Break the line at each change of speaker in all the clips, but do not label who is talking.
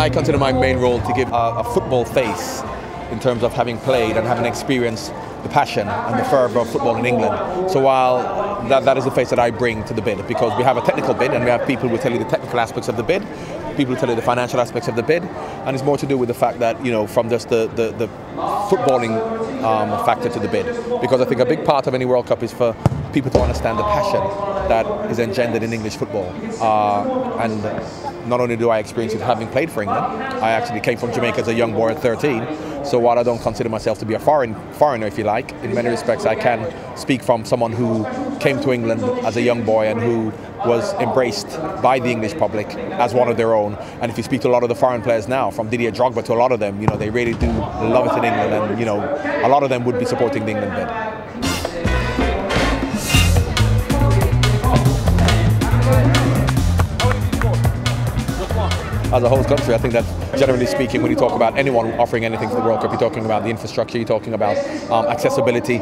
I consider my main role to give a football face in terms of having played and having experienced the passion and the fervour of football in England. So while that is the face that I bring to the bid, because we have a technical bid and we have people who will tell you the technical aspects of the bid, people who tell you the financial aspects of the bid, and it's more to do with the fact that, you know, from just the footballing factor to the bid. Because I think a big part of any World Cup is for people to understand the passion that is engendered in English football. And not only do I experience it having played for England, I actually came from Jamaica as a young boy at 13. So while I don't consider myself to be a foreigner, if you like, in many respects I can speak from someone who came to England as a young boy and who was embraced by the English public as one of their own. And if you speak to a lot of the foreign players now, from Didier Drogba to a lot of them, you know, they really do love it in England, and, you know, a lot of them would be supporting the England bid. As a host country, I think that generally speaking, when you talk about anyone offering anything for the World Cup, you're talking about the infrastructure, you're talking about accessibility,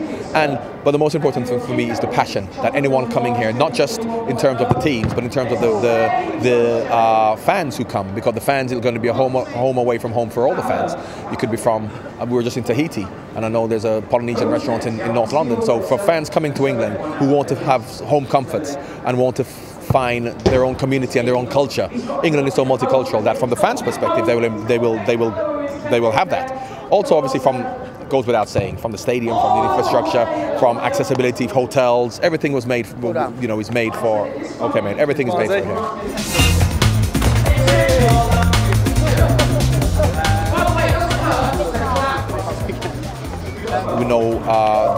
but the most important thing for me is the passion that anyone coming here, not just in terms of the teams, but in terms of the fans who come, because the fans are going to be a home away from home for all the fans. You could be from, we were just in Tahiti, and I know there's a Polynesian restaurant in North London. So for fans coming to England who want to have home comforts and want to find their own community and their own culture, England is so multicultural that from the fans' perspective, they will have that. Also, obviously, goes without saying, from the stadium, from the infrastructure, from accessibility, hotels, everything was made. You know, is made for. Okay, mate. Everything is made for here. We know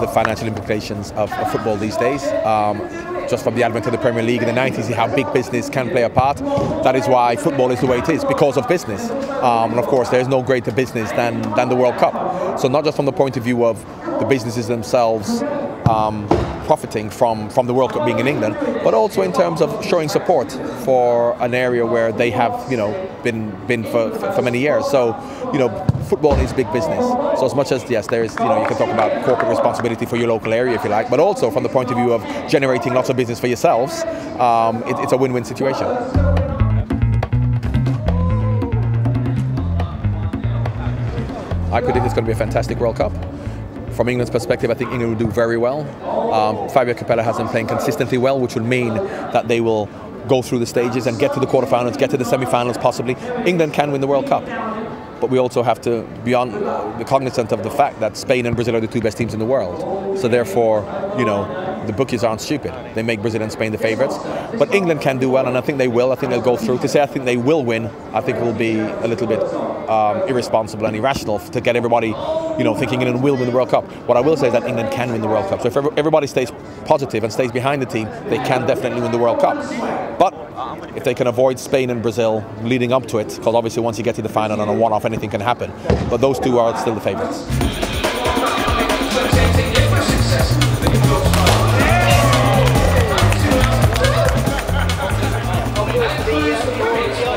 the financial implications of football these days. Just from the advent of the Premier League in the 90s, how big business can play a part. That is why football is the way it is, because of business. And of course, there is no greater business than the World Cup. So not just from the point of view of the businesses themselves profiting from the World Cup being in England, but also in terms of showing support for an area where they have, you know, been for many years. So, you know, football is big business. So as much as, yes, there is, you know, you can talk about corporate responsibility for your local area if you like, but also from the point of view of generating lots of business for yourselves, it's a win-win situation. I predict it's going to be a fantastic World Cup. From England's perspective, I think England will do very well. Fabio Capello has them playing consistently well, which will mean that they will go through the stages and get to the quarterfinals, get to the semi-finals possibly. England can win the World Cup. But we also have to be cognizant of the fact that Spain and Brazil are the two best teams in the world. So therefore, you know, the bookies aren't stupid. They make Brazil and Spain the favourites. But England can do well, and I think they will. I think they'll go through. To say I think they will win, I think will be a little bit irresponsible and irrational to get everybody, you know, thinking England will win the World Cup. What I will say is that England can win the World Cup. So if everybody stays positive and stays behind the team, they can definitely win the World Cup. But if they can avoid Spain and Brazil leading up to it, because obviously once you get to the final on a one-off, anything can happen. But those two are still the favourites.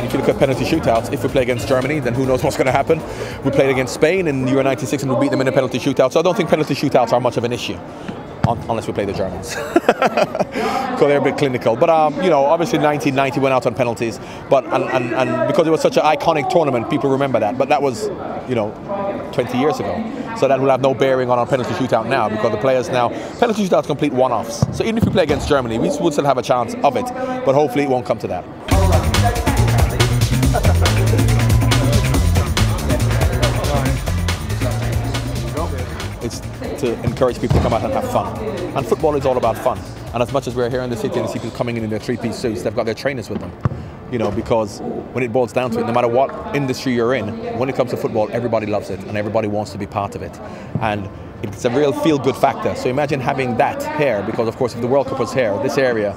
If you look at penalty shootouts, if we play against Germany, then who knows what's going to happen. We played against Spain in Euro 96 and we beat them in a penalty shootout. So I don't think penalty shootouts are much of an issue, unless we play the Germans. Because they're a bit clinical. But you know, obviously 1990 went out on penalties, but and because it was such an iconic tournament, people remember that. But that was, you know, 20 years ago. So that will have no bearing on our penalty shootout now, because the players now, penalty shootouts complete one-offs. So even if we play against Germany, we would still have a chance of it, but hopefully it won't come to that. It's to encourage people to come out and have fun. And football is all about fun. And as much as we're here in the city and see people coming in their three-piece suits, they've got their trainers with them. You know, because when it boils down to it, no matter what industry you're in, when it comes to football, everybody loves it and everybody wants to be part of it. And it's a real feel-good factor. So imagine having that here, because of course if the World Cup was here, this area,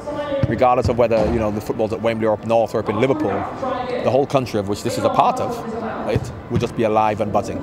regardless of whether, you know, the football's at Wembley or up north or up in Liverpool, the whole country of which this is a part of, right, would just be alive and buzzing.